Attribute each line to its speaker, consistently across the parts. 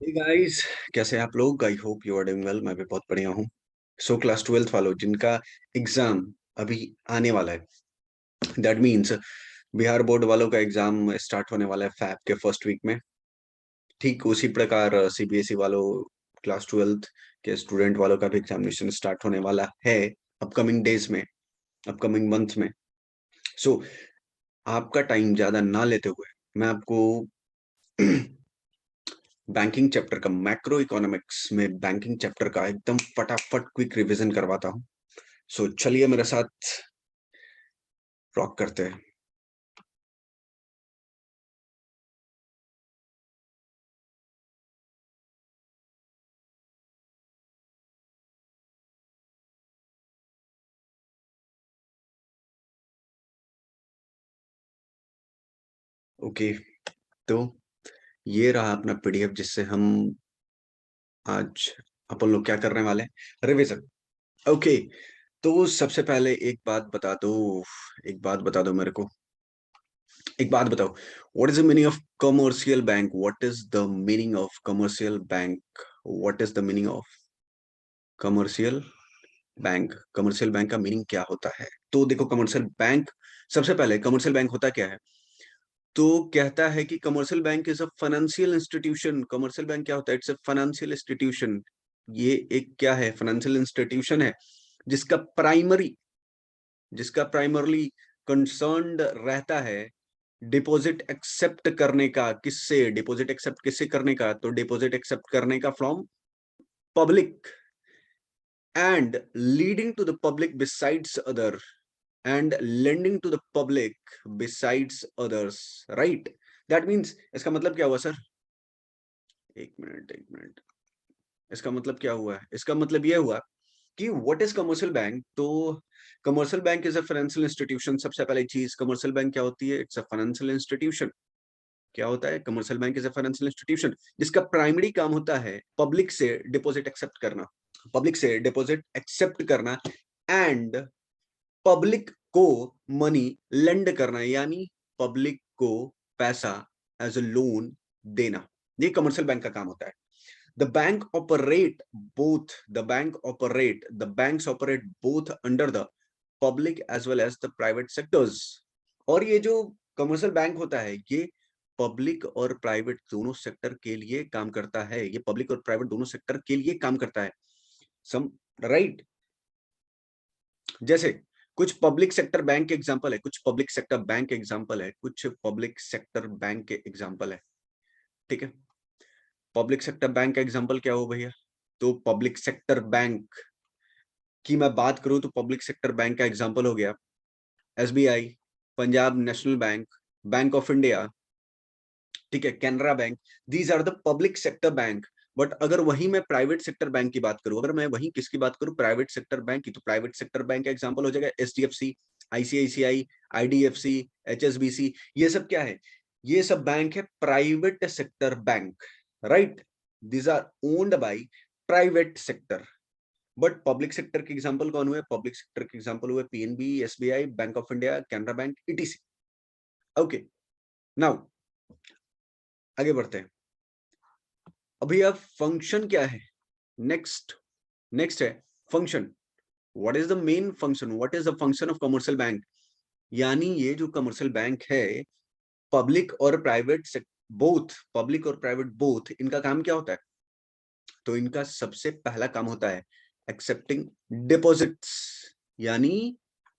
Speaker 1: Hey guys, कैसे हैं आप लोग? I hope you are doing well. मैं भी बहुत बढ़िया हूँ। सो क्लास 12th वालों जिनका एग्जाम अभी आने वाला है, दैट मीन्स बिहार बोर्ड वालों का एग्जाम स्टार्ट होने वाला है फैब के फर्स्ट वीक में। ठीक उसी प्रकार सीबीएसई वालों, क्लास 12th के स्टूडेंट वालों का भी एग्जामिनेशन स्टार्ट होने वाला है अपकमिंग डेज में, अपकमिंग मंथ में। सो आपका टाइम ज्यादा ना लेते हुए मैं आपको बैंकिंग चैप्टर का, मैक्रो इकोनॉमिक्स में बैंकिंग चैप्टर का एकदम फटाफट क्विक रिवीजन करवाता हूँ। सो चलिए मेरे साथ रॉक करते हैं। ओके, तो ये रहा अपना पीडीएफ जिससे हम आज अपन लोग क्या करने वाले हैं, रिवीजन। ओके, तो सबसे पहले एक बात बता दो, एक बात बता दो मेरे को, एक बात बताओ। What is the meaning of commercial bank? What is the meaning of commercial bank? What is the meaning of commercial bank? Commercial bank का मीनिंग क्या होता है? तो देखो, कमर्शियल बैंक, सबसे पहले कमर्शियल बैंक होता क्या है? तो कहता है कि commercial bank is a financial institution. Commercial bank क्या होता है? It's a financial institution. ये एक क्या है? फाइनेंशियल इंस्टीट्यूशन है जिसका प्राइमरी, जिसका प्राइमरली कंसर्न्ड रहता है डिपॉजिट एक्सेप्ट करने का। किससे डिपॉजिट एक्सेप्ट, किससे करने का? तो डिपॉजिट एक्सेप्ट करने का from public and leading to the public besides other, and lending to the public besides others, right? That means इसका मतलब क्या हुआ सर? एक मिनट, एक मिनट। इसका मतलब क्या हुआ है? इसका मतलब यह हुआ कि व्हाट इज कमर्शियल बैंक। तो commercial bank is a financial institution. सबसे पहली चीज, कमर्शियल बैंक क्या होती है? It's a financial institution. क्या होता है? Commercial bank is a financial institution जिसका प्राइमरी काम होता है पब्लिक से डिपॉजिट एक्सेप्ट करना, पब्लिक से डिपॉजिट एक्सेप्ट करना, एंड पब्लिक को मनी लेंड करना, यानी पब्लिक को पैसा एज अ लोन देना। ये कमर्शियल बैंक का काम होता है। The bank operate both, the banks operate both under the public as well as the private sectors. और ये जो कमर्शियल बैंक होता है, ये पब्लिक और प्राइवेट दोनों सेक्टर के लिए काम करता है। ये पब्लिक और प्राइवेट दोनों सेक्टर के लिए काम करता है। सम राइट। जैसे कुछ पब्लिक सेक्टर बैंक के एग्जांपल है, कुछ पब्लिक सेक्टर बैंक के एग्जांपल है, कुछ पब्लिक सेक्टर बैंक के एग्जांपल है। ठीक है, पब्लिक सेक्टर बैंक का एग्जांपल क्या हो भैया? तो पब्लिक सेक्टर बैंक की मैं बात करूं तो पब्लिक सेक्टर बैंक का एग्जांपल हो गया SBI, Punjab National Bank, Bank of India, ठीक है, Canara Bank. These are the public sector bank. But अगर वही मैं प्राइवेट सेक्टर बैंक की बात करूं, अगर मैं वही किसकी बात करूं, प्राइवेट सेक्टर बैंक की, तो प्राइवेट सेक्टर बैंक का एग्जांपल हो जाएगा एचडीएफसी, आईसीआईसीआई, आईडीएफसी, एचएसबीसी। ये सब क्या है? ये सब बैंक है private sector bank, right? These are owned by private sector. But public sector के एग्जांपल कौन हुए? पब्लिक सेक्टर के एग्जांपल हुए PNB, SBI, Bank of India, Canara Bank, ETC. Okay, now आगे बढ़ते हैं। अभी अब फंक्शन क्या है? नेक्स्ट, नेक्स्ट है function. What is the main function? What is the function of commercial bank? यानी ये जो कमर्शियल बैंक है, पब्लिक और प्राइवेट, बोथ पब्लिक और प्राइवेट बोथ, इनका काम क्या होता है? तो इनका सबसे पहला काम होता है एक्सेप्टिंग डिपॉजिट्स, यानी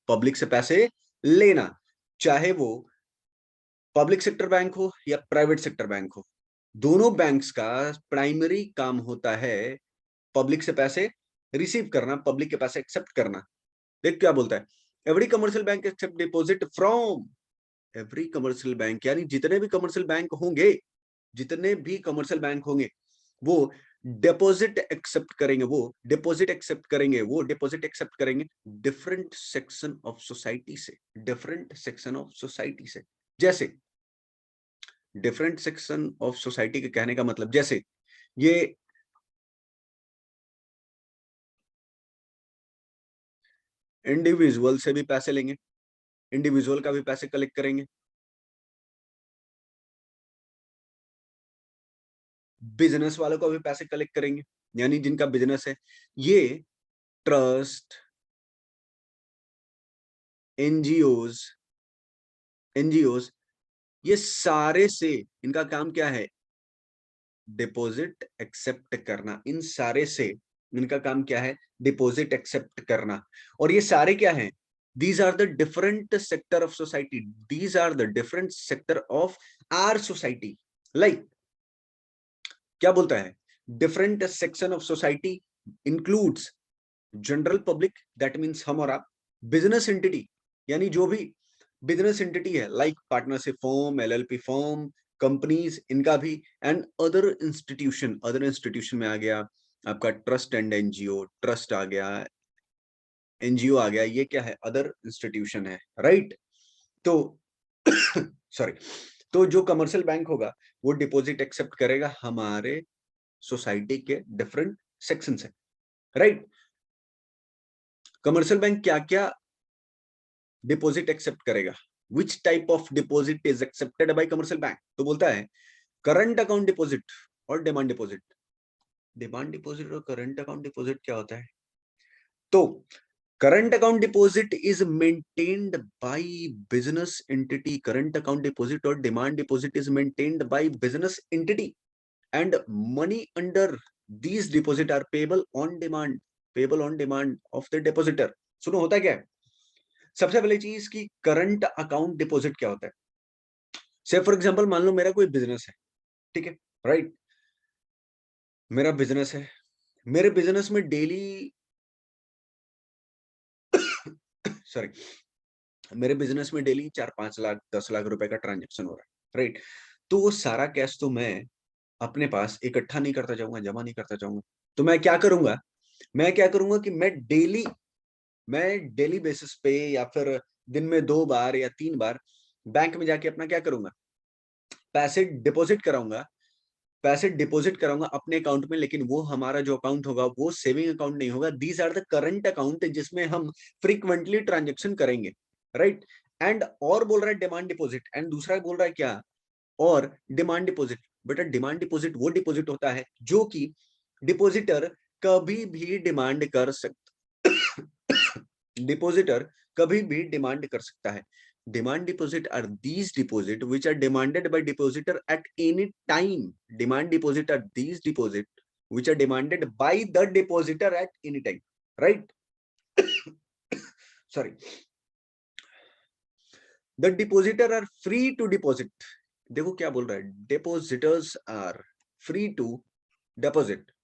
Speaker 1: पब्लिक से पैसे लेना, चाहे वो पब्लिक सेक्टर बैंक हो या प्राइवेट सेक्टर बैंक हो। दोनों बैंक्स का प्राइमरी काम होता है पब्लिक से पैसे रिसीव करना, पब्लिक के पैसे एक्सेप्ट करना। देख क्या बोलता है, every commercial bank except deposit from, every commercial bank यानी जितने भी कमर्शियल बैंक होंगे, जितने भी कमर्शियल बैंक होंगे वो डिपॉजिट एक्सेप्ट करेंगे, वो डिपॉजिट एक्सेप्ट करेंगे, वो डिपॉजिट एक्सेप्ट करेंगे डिफरेंट सेक्शन ऑफ सोसाइटी से, डिफरेंट सेक्शन ऑफ सोसाइटी से। जैसे डिफरेंट सेक्शन ऑफ सोसाइटी के कहने का मतलब, जैसे ये इंडिविजुअल से भी पैसे लेंगे, इंडिविजुअल का भी पैसे कलेक्ट करेंगे, बिजनेस वालों को भी पैसे कलेक्ट करेंगे, यानी जिनका बिजनेस है, ये ट्रस्ट, एनजीओज, एनजीओज, ये सारे से इनका काम क्या है, डिपॉजिट एक्सेप्ट करना। इन सारे से इनका काम क्या है, डिपॉजिट एक्सेप्ट करना। और ये सारे क्या हैं, these are the different sector of society, these are the different sector of our society. Like क्या बोलता है, different section of society includes general public, that means हम और आप, बिजनेस एंटिटी, यानी जो भी बिजनेस एंटिटी है, like partnership firm, LLP firm, companies, इनका भी, and other institution, other institution में आ गया आपका ट्रस्ट एंड एनजीओ, ट्रस्ट आ गया, एनजीओ आ गया, ये क्या है, अदर इंस्टीट्यूशन है, राइट। तो सॉरी, तो जो कमर्शियल बैंक होगा वो डिपॉजिट एक्सेप्ट करेगा हमारे सोसाइटी के डिफरेंट सेक्शन से, राइट। कमर्शियल बैंक क्या क्या डिपॉजिट एक्सेप्ट करेगा, which type of deposit is accepted by commercial bank, तो बोलता है करंट अकाउंट डिपॉजिट और डिमांड डिपॉजिट। डिमांड डिपॉजिट और करंट अकाउंट डिपॉजिट क्या होता है, तो current account deposit is maintained by business entity, current account deposit और demand deposit is maintained by business entity, and money under these deposit are payable on demand, payable on demand of the depositor. सुनो होता क्या है, सबसे पहली चीज की current account deposit क्या होता है। से फॉर एग्जांपल मान लो मेरा कोई बिजनेस है, ठीक है, राइट, मेरा बिजनेस है, मेरे बिजनेस में डेली सॉरी, मेरे बिजनेस में डेली 4-5 लाख 10 लाख रुपए का ट्रांजेक्शन हो रहा है, राइट। तो वो सारा कैश तो मैं अपने पास इकट्ठा नहीं करता जाऊंगा, जमा नहीं करता जाऊंगा, तो मैं क्या करूंगा, मैं क्या करूंगा कि मैं डेली बेसिस पे या फिर दिन में 2 बार या 3 बार बैंक में जाके अपना क्या करूंगा, पैसे डिपॉजिट कराऊंगा, पैसे डिपॉजिट कराऊंगा अपने अकाउंट में। लेकिन वो हमारा जो अकाउंट होगा वो सेविंग अकाउंट नहीं होगा, these are the current account जिसमें हम फ्रीक्वेंटली ट्रांजेक्शन करेंगे, राइट। एंड और बोल रहा है डिमांड डिपॉजिट, एंड दूसरा बोल रहा है क्या, और डिमांड डिपॉजिट। बेटा डिमांड डिपॉजिट वो डिपॉजिट होता है जो कि डिपॉजिटर कभी भी डिमांड कर सकता डिपॉजिटर कभी भी डिमांड कर सकता है। Demand deposit are these deposit which are demanded by depositor at any time, demand deposit are these deposit which are demanded by the depositor at any time, right? Sorry, the depositor are free to deposit, देखो क्या बोल रहा है, depositors are free to deposit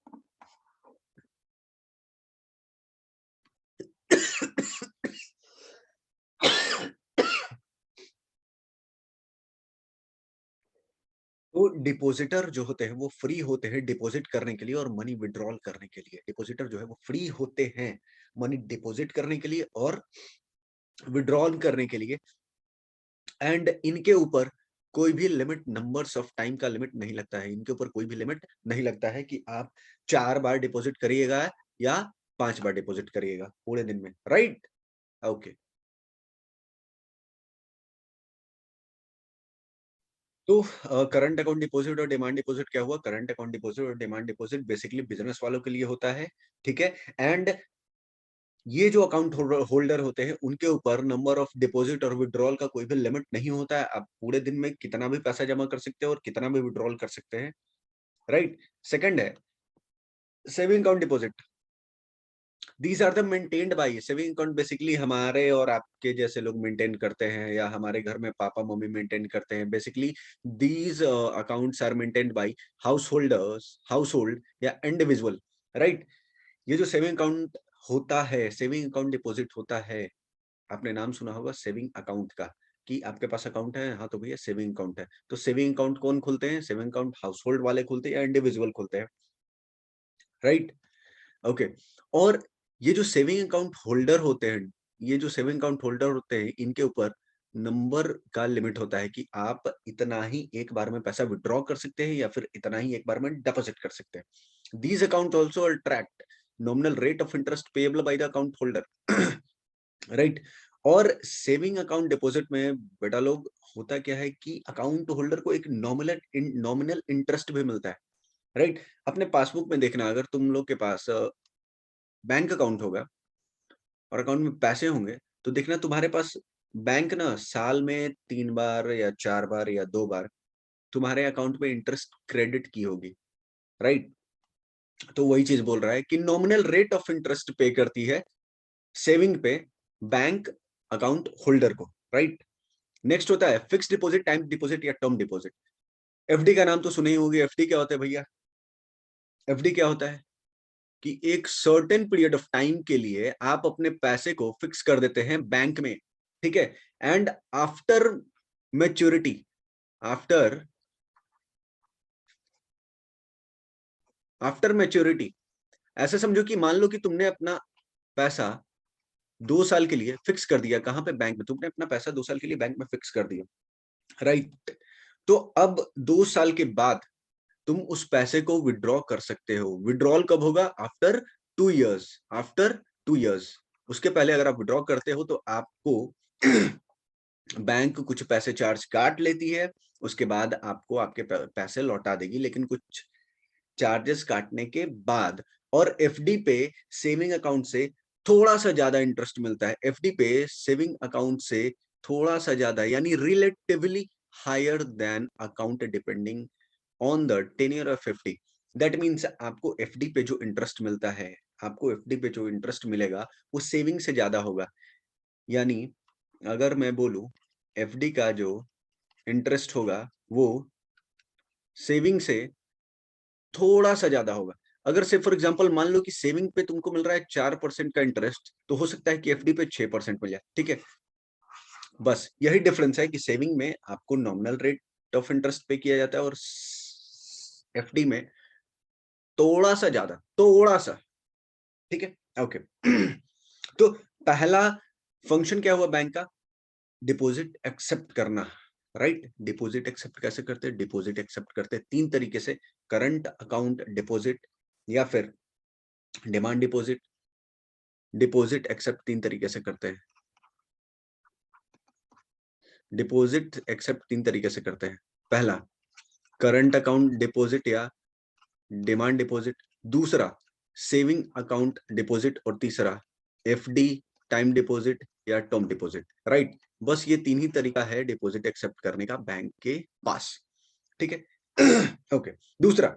Speaker 1: तो depositor जो होते हैं वो फ्री होते हैं डिपॉजिट करने के लिए और मनी विड्रॉल करने के लिए। डिपॉजिटर जो है वो फ्री होते हैं मनी डिपॉजिट करने के लिए और विड्रॉल करने के लिए, एंड इनके ऊपर कोई भी लिमिट, नंबर्स ऑफ टाइम का लिमिट नहीं लगता है, इनके ऊपर कोई भी लिमिट नहीं लगता है कि आप 4 बार डिपॉजिट करिएगा या 5 बार डिपॉजिट करिएगा पूरे दिन में, राइट। ओके, तो करंट अकाउंट डिपॉजिट और डिमांड डिपॉजिट क्या हुआ, करंट अकाउंट डिपॉजिट और डिमांड डिपॉजिट बेसिकली बिजनेस वालों के लिए होता है, ठीक है। एंड ये जो अकाउंट होल्डर होते हैं उनके ऊपर नंबर ऑफ डिपॉजिट और विड्रॉल का कोई भी लिमिट नहीं होता है, आप पूरे दिन में कितना भी पैसा जमा कर सकते हैं और कितना भी विड्रॉल कर सकते हैं, राइट। सेकंड है saving account deposit, these are the maintained by, saving account basically हमारे और आपके जैसे लोग मेंटेन करते हैं या हमारे घर में पापा मम्मी मेंटेन करते हैं। Basically these accounts are maintained by house holders, house hold या इंडिविजुअल, राइट। ये जो सेविंग अकाउंट होता है, सेविंग अकाउंट डिपॉजिट होता है, आपने नाम सुना होगा सेविंग अकाउंट का, कि आपके पास अकाउंट है, हाँ तो भैया सेविंग अकाउंट है। तो सेविंग अकाउंट कौन खोलते हैं, सेविंग अकाउंट हाउस होल्ड वाले खोलते हैं या इंडिविजुअल खोलते हैं, राइट। ओके, और ये जो सेविंग अकाउंट होल्डर होते हैं, ये जो सेविंग अकाउंट होल्डर होते हैं, इनके ऊपर नंबर का लिमिट होता है कि आप इतना ही एक बार में पैसा विड्रॉ कर सकते हैं या फिर इतना ही एक बार में डिपॉजिट कर सकते हैं। These account also attract nominal rate of interest payable by the account holder, right. और सेविंग अकाउंट डिपॉजिट में बेटा लोग होता क्या है कि अकाउंट होल्डर को एक नॉमिनल इंटरेस्ट भी मिलता है, राइट। अपने पासबुक में देखना, अगर तुम लोग के पास बैंक अकाउंट होगा और अकाउंट में पैसे होंगे, तो देखना तुम्हारे पास बैंक ना साल में 3 बार या 4 बार या 2 बार तुम्हारे अकाउंट में इंटरेस्ट क्रेडिट की होगी, राइट। तो वही चीज बोल रहा है कि नॉमिनल रेट ऑफ इंटरेस्ट पे करती है सेविंग पे बैंक अकाउंट होल्डर को, राइट। नेक्स्ट होता है फिक्स डिपॉजिट, टाइम डिपॉजिट या टर्म डिपॉजिट। एफडी का नाम तो सुने ही होंगे। एफडी क्या होता है भैया? एफडी क्या होता है कि एक सर्टेन पीरियड ऑफ टाइम के लिए आप अपने पैसे को फिक्स कर देते हैं बैंक में, ठीक है। And after maturity, after after maturity, ऐसे समझो कि मान लो कि तुमने अपना पैसा 2 साल के लिए फिक्स कर दिया। कहां पे? बैंक में। तुमने अपना पैसा 2 साल के लिए बैंक में फिक्स कर दिया, राइट। तो अब 2 साल के बाद तुम उस पैसे को विड्रॉ कर सकते हो। विड्रॉल कब होगा? After 2 years. After 2 years. उसके पहले अगर आप विड्रॉ करते हो तो आपको बैंक कुछ पैसे चार्ज काट लेती है, उसके बाद आपको आपके पैसे लौटा देगी, लेकिन कुछ चार्जेस काटने के बाद। और एफडी पे सेविंग अकाउंट से थोड़ा सा ज्यादा इंटरेस्ट मिलता है। एफडी पे सेविंग अकाउंट से थोड़ा सा ज्यादा, यानी relatively higher than account, depending on the tenure of FD. That means आपको एफडी पे जो इंटरेस्ट मिलता है, आपको एफडी पे जो इंटरेस्ट मिलेगा वो सेविंग से ज्यादा होगा। यानी अगर मैं बोलूं एफडी का जो इंटरेस्ट होगा वो सेविंग से थोड़ा सा ज्यादा होगा। अगर से फॉर एग्जांपल मान लो कि सेविंग पे तुमको मिल रहा है 4% का इंटरेस्ट, तो हो सकता है कि एफडी पे 6% मिल जाए, ठीक है। बस यही डिफरेंस है कि सेविंग में आपको नॉमिनल रेट ऑफ इंटरेस्ट पे किया जाता है और एफडी में थोड़ा सा ज्यादा, थोड़ा सा, ठीक है। ओके। तो पहला फंक्शन क्या हुआ बैंक का? डिपॉजिट एक्सेप्ट करना, राइट। डिपॉजिट एक्सेप्ट कैसे करते हैं? डिपॉजिट एक्सेप्ट करते हैं 3 तरीके से। करंट अकाउंट डिपॉजिट, या फिर डिमांड डिपॉजिट। डिपॉजिट एक्सेप्ट 3 तरीके से करते हैं। डिपॉजिट एक्सेप्ट 3 तरीके से करते हैं। पहला करंट अकाउंट डिपॉजिट या डिमांड डिपॉजिट, दूसरा सेविंग अकाउंट डिपॉजिट, और तीसरा एफडी, टाइम डिपॉजिट या टर्म डिपॉजिट, राइट। बस ये 3 ही तरीका है डिपॉजिट एक्सेप्ट करने का बैंक के पास, ठीक है। ओके। दूसरा,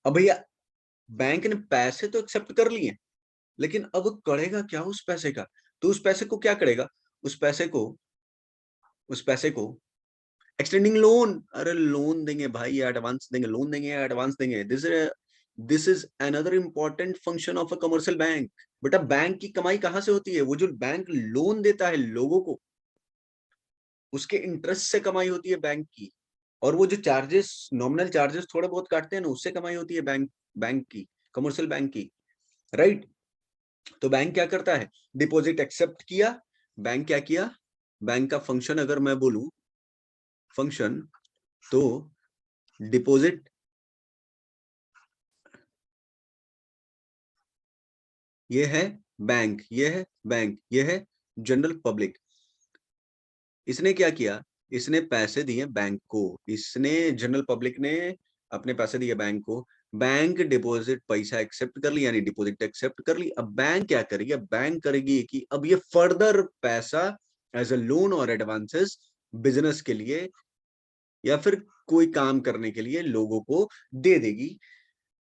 Speaker 1: अब भैया बैंक ने पैसे तो एक्सेप्ट कर लिए, लेकिन अब करेगा क्या उस पैसे का? तो उस पैसे को क्या करेगा? उस पैसे को एक्सटेंडिंग लोन। अरे लोन देंगे भाई, एडवांस देंगे, लोन देंगे, एडवांस देंगे। This is another important function of a commercial bank. बेटा बैंक की कमाई कहां से होती है? वो जो बैंक लोन देता है लोगों को, उसके इंटरेस्ट से कमाई होती है बैंक की। और वो जो चार्जेस, नॉमिनल चार्जेस थोड़े बहुत काटते हैं ना, उससे कमाई होती है बैंक बैंक की, कमर्शियल बैंक की, राइट। तो बैंक क्या करता है? डिपॉजिट एक्सेप्ट किया। बैंक क्या किया? बैंक का फंक्शन अगर मैं बोलूं, फंक्शन, तो डिपॉजिट, ये है बैंक, ये है बैंक, ये है जनरल पब्लिक। इसने क्या किया? इसने पैसे दिए बैंक को, इसने जनरल पब्लिक ने अपने पैसे दिए बैंक को। बैंक डिपॉजिट पैसा एक्सेप्ट कर लिया, यानी डिपॉजिट एक्सेप्ट कर ली। अब बैंक क्या करेगी? अब बैंक करेगी कि अब ये फर्दर पैसा एज अ लोन और एडवांसेस बिजनेस के लिए या फिर कोई काम करने के लिए लोगों को दे देगी।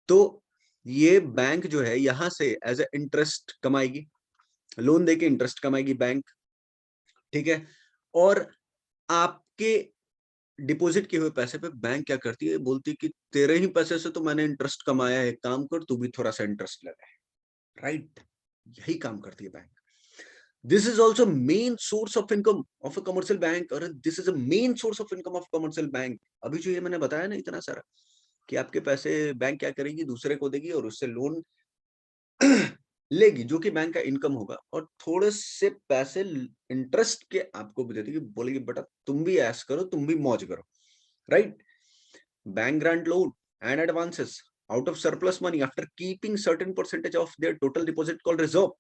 Speaker 1: तो ये बैंक जो है यहां से एज ए इंटरेस्ट कमाएगी, लोन देके इंटरेस्ट कमाएगी बैंक, ठीक है। और आपके डिपॉजिट किए हुए पैसे पे बैंक क्या करती है? बोलती है कि तेरे ही पैसे से तो मैंने इंटरेस्ट कमाया है, काम कर तू भी थोड़ा सा इंटरेस्ट लगा है, राइट। यही काम करती है bank. This is also main source of income of a commercial bank, और this is a main source of income of commercial bank. अभी जो ये मैंने बताया ना इतना सारा, कि आपके पैसे बैंक क्या करेगी? दूसरे को देगी और उससे लोन लेगी, जो कि बैंक का इनकम होगा, और थोड़े से पैसे इंटरेस्ट के आपको भी दे देगी, बोलेगी बेटा तुम भी ऐश करो, तुम भी मौज करो, right. Bank grant loan and advances out of surplus money after keeping certain percentage of their total deposit called reserve.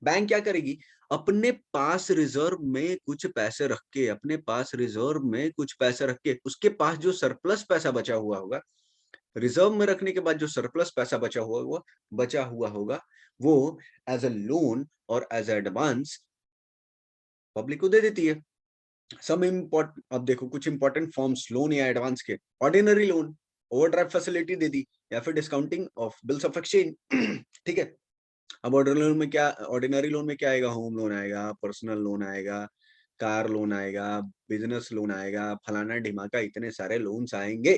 Speaker 1: Bank क्या करेगी? अपने पास रिजर्व में कुछ पैसे रख के, अपने पास रिजर्व में कुछ पैसे रख के, उसके पास जो सरप्लस पैसा बचा हुआ होगा, रिजर्व में रखने के बाद जो सरप्लस पैसा बचा हुआ होगा वो एज अ लोन और एज एडवांस पब्लिक को दे देती है। अब देखो कुछ इंपॉर्टेंट फॉर्म्स लोन या एडवांस के, ऑर्डिनरी लोन, ओवरड्राफ्ट फैसिलिटी दे दी, या फिर discounting of bills of exchange. ठीक है, अब ऑर्डिनरी लोन में क्या आएगा? होम लोन आएगा, पर्सनल लोन आएगा, कार लोन आएगा, बिजनेस लोन आएगा, फलाना ढिमाका, इतने सारे लोन्स आएंगे,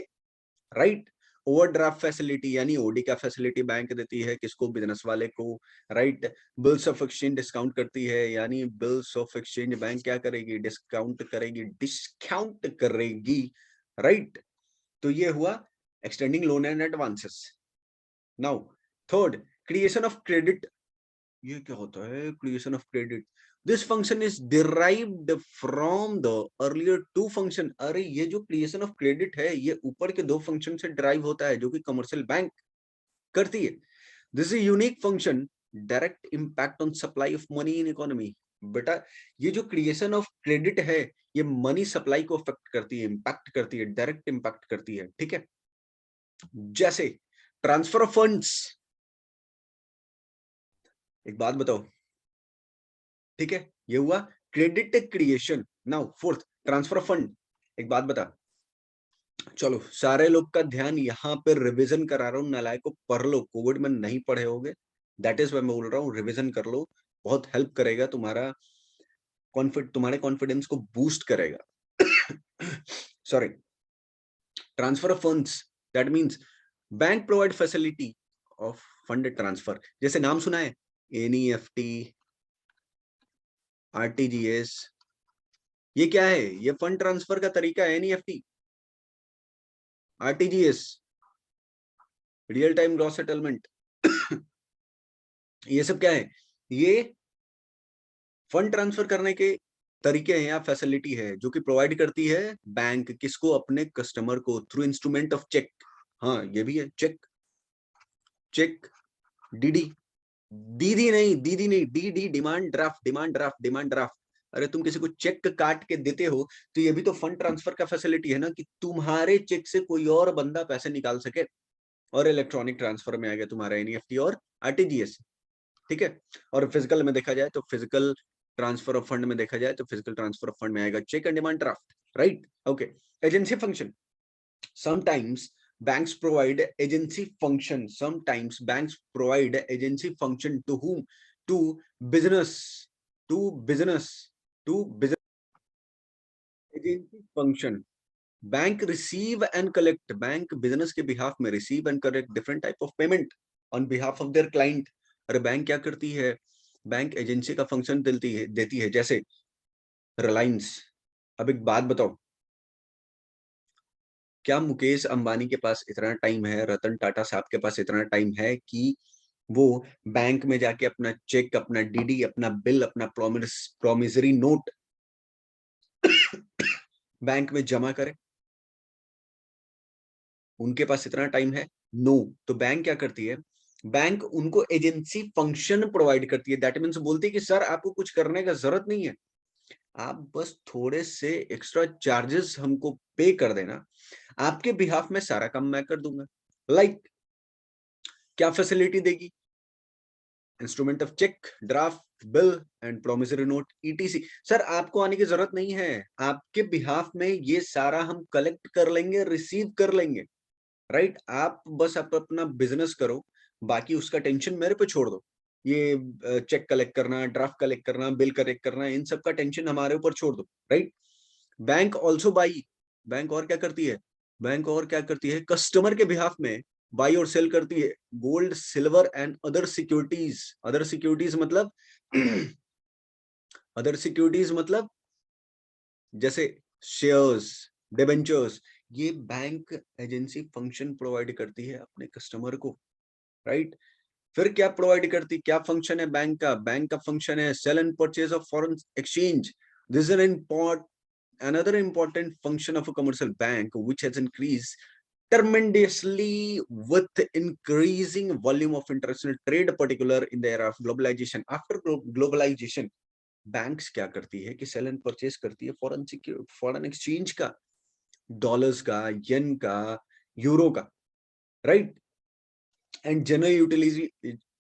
Speaker 1: राइट। ओवरड्राफ्ट फैसिलिटी यानी ओडी का फैसिलिटी बैंक देती है, किसको? बिजनेस वाले को, right. Bills of exchange discount करती है, यानी बिल्स ऑफ एक्सचेंज बैंक क्या करेगी? डिस्काउंट करेगी, राइट। तो ये हुआ extending loan and advances. Now third, creation of credit. ये क्या होता है? Creation of credit, this function is derived from the earlier two function. अरे ये जो क्रिएशन ऑफ क्रेडिट है ये ऊपर के दो फंक्शन से डिराइव होता है जो कि कमर्शियल बैंक करती है। This is unique function, direct impact on supply of money in economy. बेटा ये जो क्रिएशन ऑफ क्रेडिट है ये मनी सप्लाई को अफेक्ट करती है, इंपैक्ट करती है, डायरेक्ट इंपैक्ट करती है, ठीक है। जैसे ट्रांसफर ऑफ फंड्स, एक बात बताओ, ठीक है, ये हुआ credit creation. Now fourth, transfer of fund. एक बात बता, चलो सारे लोग का ध्यान यहाँ पे रिवीजन करा रहा हूँ, नालायकों पढ़ लो, कोविड में नहीं पढ़े होगे, दैट इज मैं बोल रहा हूँ रिवीजन कर लो, बहुत हेल्प करेगा, तुम्हारे कॉन्फिडेंस को बूस्ट करेगा। Sorry, transfer of funds, that means bank provide facility of fund transfer. जैसे नाम सुना है, एनईएफटी, आरटीजीएस, ये क्या है? ये फंड ट्रांसफर का तरीका है। NEFT, RTGS, real time gross settlement, ये सब क्या है? ये फंड ट्रांसफर करने के तरीके हैं या फैसिलिटी है जो कि प्रोवाइड करती है बैंक, किसको? अपने कस्टमर को, थ्रू इंस्ट्रूमेंट ऑफ चेक। हाँ ये भी है, चेक, चेक, डीडी, दीदी नहीं, D demand draft, demand draft, demand draft. अरे तुम किसी को चेक काट के देते हो तो ये भी तो फंड ट्रांसफर का फैसिलिटी है ना, कि तुम्हारे चेक से कोई और बंदा पैसे निकाल सके। और इलेक्ट्रॉनिक ट्रांसफर में आ गया तुम्हारा एनईएफटी और आरटीजीएस, ठीक है। और फिजिकल में देखा जाए तो फिजिकल ट्रांसफर ऑफ फंड में देखा जाए तो फिजिकल ट्रांसफर ऑफ फंड में आएगा cheque and demand draft, right. Okay, agency function, sometimes banks provide agency function, sometimes banks provide agency function to whom? To business, to business, to business, agency function। Bank receive and collect, bank business के behalf में receive and collect different type of payment on behalf of their client. अरे bank क्या करती है? Bank agency का function देती है, जैसे रिलायंस। अब एक बात बताओ, क्या मुकेश अंबानी के पास इतना टाइम है, रतन टाटा साहब के पास इतना टाइम है कि वो बैंक में जाके अपना चेक, अपना डीडी, अपना बिल, अपना प्रोमिसरी नोट बैंक में जमा करे? उनके पास इतना टाइम है? नो। तो बैंक क्या करती है? बैंक उनको एजेंसी फंक्शन प्रोवाइड करती है, दैट मीन्स बोलती है कि सर आपको कुछ करने का जरूरत नहीं है, आप बस थोड़े से एक्स्ट्रा चार्जेस हमको पे कर देना, आपके बिहाफ में सारा काम मैं कर दूंगा। लाइक क्या फैसिलिटी देगी? Instrument of cheque, draft, bill and promissory note, ETC. Sir आपको आने की जरूरत नहीं है, आपके बिहाफ में ये सारा हम कलेक्ट कर लेंगे, रिसीव कर लेंगे, राइट। आप बस आप अपना बिजनेस करो, बाकी उसका टेंशन मेरे पे छोड़ दो। ये चेक कलेक्ट करना, ड्राफ्ट कलेक्ट करना, बिल कलेक्ट करना, इन सब का टेंशन हमारे ऊपर छोड़ दो, right. Bank also by, bank और क्या करती है? बैंक और क्या करती है? कस्टमर के बिहाफ में बाई और सेल करती है gold, silver and other securities. Other securities मतलब अदर सिक्योरिटीज मतलब जैसे शेयर्स, डिबेंचर्स, ये बैंक एजेंसी फंक्शन प्रोवाइड करती है अपने कस्टमर को, राइट। फिर क्या प्रोवाइड करती, क्या फंक्शन है बैंक का? बैंक का फंक्शन है sale and purchase of foreign exchange. This is an another important function of a commercial bank which has increased tremendously with increasing volume of international trade, particular in the era of globalization। after globalization banks क्या करती है कि cell and purchase करती है foreign exchange का, dollars का, येन का, euro का, right? And general utility,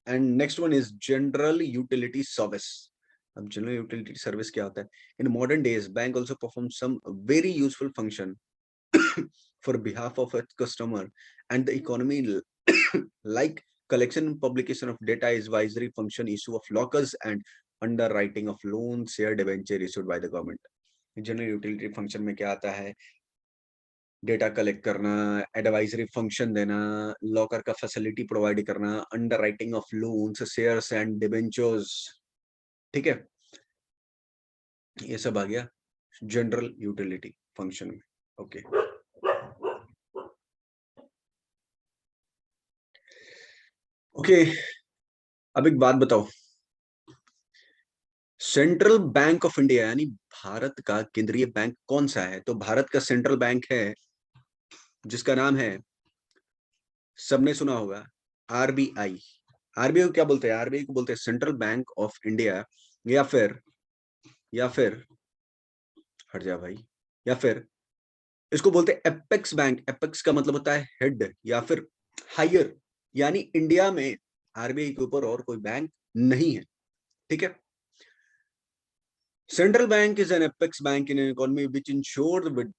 Speaker 1: and next one is general utility service. अब general utility service क्या होता है? In modern days, bank also performs some very useful function for behalf of its customer and the economy, like collection and publication of data, advisory function, issue of lockers, and underwriting of loans, share debenture issued by the government. General utility function में क्या आता है? Data collect करना, advisory function देना, locker का facility provide करना, underwriting of loans, shares and debentures, ठीक है, ये सब आ गया जनरल यूटिलिटी फंक्शन में। ओके, ओके, अब एक बात बताओ, सेंट्रल बैंक ऑफ इंडिया यानी भारत का केंद्रीय बैंक कौन सा है? तो भारत का सेंट्रल बैंक है जिसका नाम है, सबने सुना होगा, आरबीआई। आरबीआई को क्या बोलते हैं? आरबीआई को बोलते हैं सेंट्रल बैंक ऑफ इंडिया, या फिर हट जा भाई, या फिर इसको बोलते हैं एपेक्स बैंक। एपेक्स का मतलब होता है हेड या फिर हायर, यानी इंडिया में आरबीआई के ऊपर और कोई बैंक नहीं है, ठीक है। Central bank is an apex bank in an economy which ensures with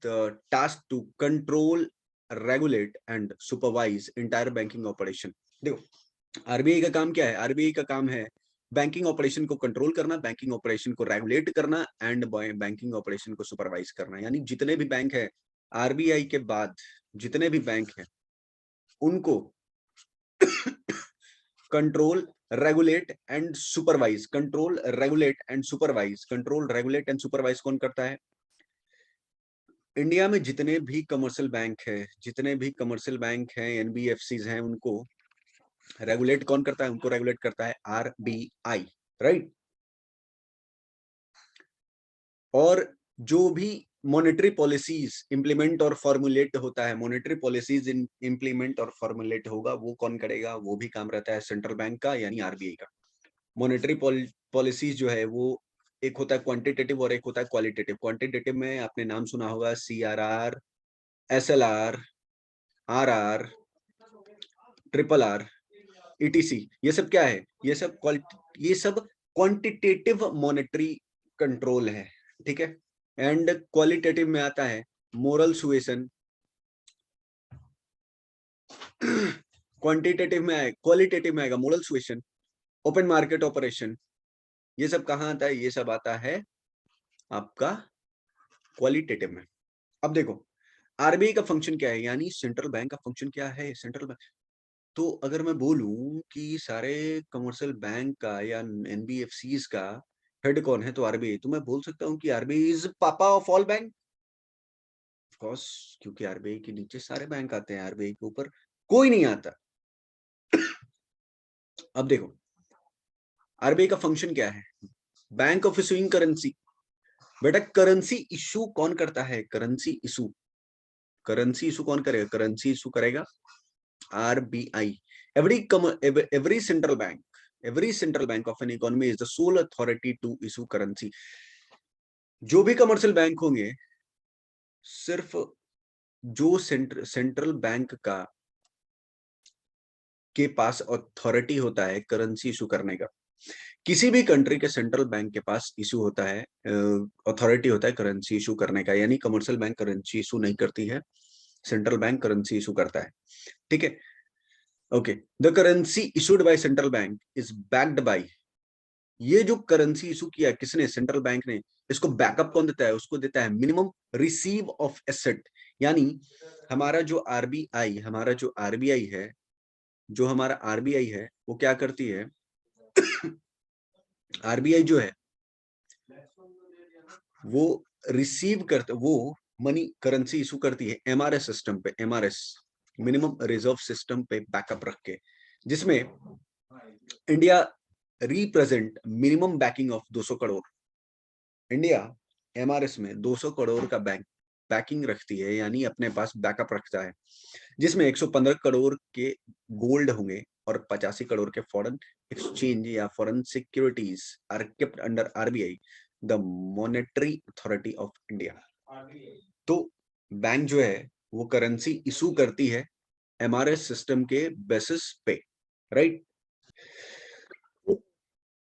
Speaker 1: the task to control, regulate and supervise entire banking operation. देखो आरबीआई का काम क्या है? आरबीआई का काम है बैंकिंग ऑपरेशन को कंट्रोल करना, बैंकिंग ऑपरेशन को रेगुलेट करना एंड बैंकिंग ऑपरेशन को सुपरवाइज करना। यानी जितने भी बैंक है, आरबीआई के बाद जितने भी बैंक है, उनको control, regulate and supervise, control, regulate and supervise, control, regulate and supervise कौन करता है? इंडिया में जितने भी कमर्शियल बैंक है, जितने भी कमर्शियल बैंक हैं, एनबीएफसीज हैं, उनको रेगुलेट कौन करता है? उनको रेगुलेट करता है आरबीआई, राइट। और जो भी मॉनेटरी पॉलिसीज इंप्लीमेंट और फॉर्मुलेट होता है, मॉनेटरी पॉलिसीज इंप्लीमेंट और फॉर्मुलेट होगा, वो कौन करेगा? वो भी काम रहता है सेंट्रल बैंक का, यानी आरबीआई का। मॉनेटरी पॉलिसीज जो है वो एक होता है क्वांटिटेटिव और एक होता है क्वालिटेटिव। क्वांटिटेटिव में आपने नाम सुना होगा, CRR, SLR, RR, triple R, etc. ये सब क्या है? ये सब क्वांटिटेटिव मॉनेटरी कंट्रोल है, ठीक है। एंड क्वालिटेटिव में आता है मोरल सुएशन, क्वांटिटेटिव में आए, क्वालिटेटिव में आएगा moral suasion, open market operation. ये सब कहाँ आता है? ये सब आता है आपका क्वालिटेटिव में। अब देखो आरबीआई का फंक्शन क्या है, यानी सेंट्रल बैंक का फंक्शन क्या है? Central bank. तो अगर मैं बोलूं कि सारे कमर्शियल बैंक का या एनबीएफसीज का हेड कौन है, तो आरबीआई, तो मैं बोल सकता हूं कि आरबीआई इज पापा of all bank, of course, क्योंकि आरबीआई के नीचे सारे बैंक आते हैं, आरबीआई के ऊपर कोई नहीं आता। अब देखो आरबीआई का फंक्शन क्या है? Bank of issuing currency. बेटा करेंसी इशू कौन करता है? करेंसी इशू, करेंसी इशू कौन करेगा? करेंसी इशू करेगा RBI. every central bank of an economy is the sole authority to issue currency. जो भी कमर्शियल बैंक होंगे, सिर्फ जो सेंट्रल बैंक का के पास अथॉरिटी होता है करेंसी इशू करने का। किसी भी कंट्री के सेंट्रल बैंक के पास इशू होता है, अथॉरिटी होता है करेंसी इशू करने का, यानी कमर्शियल बैंक करेंसी इशू नहीं करती है, सेंट्रल बैंक करेंसी इशू करता है, ठीक है। Okay, the currency issued by central bank is backed by, ये जो करेंसी इशू किया किसने? सेंट्रल बैंक ने। इसको बैकअप कौन देता है? उसको देता है मिनिमम रिसीव ऑफ एसेट। यानी हमारा जो आरबीआई है, जो हमारा आरबीआई है, वो क्या करती है? आरबीआई जो है वो रिसीव करते, वो मनी करेंसी इशू करती है एमआरएस सिस्टम पे, एमआरएस मिनिमम रिजर्व सिस्टम पे बैकअप रख के, जिसमें India represent minimum banking of 200 crore. India MRS में 200 करोड़ का बैकिंग रखती है, यानी अपने पास बैकअप रखता है, जिसमें 115 करोड़ के गोल्ड होंगे और 85 करोड़ के फॉरेन एक्सचेंज या foreign securities are kept under RBI, the monetary authority of India. तो बैंक जो है वो करेंसी इशू करती है MRS सिस्टम के बेसिस पे, राइट।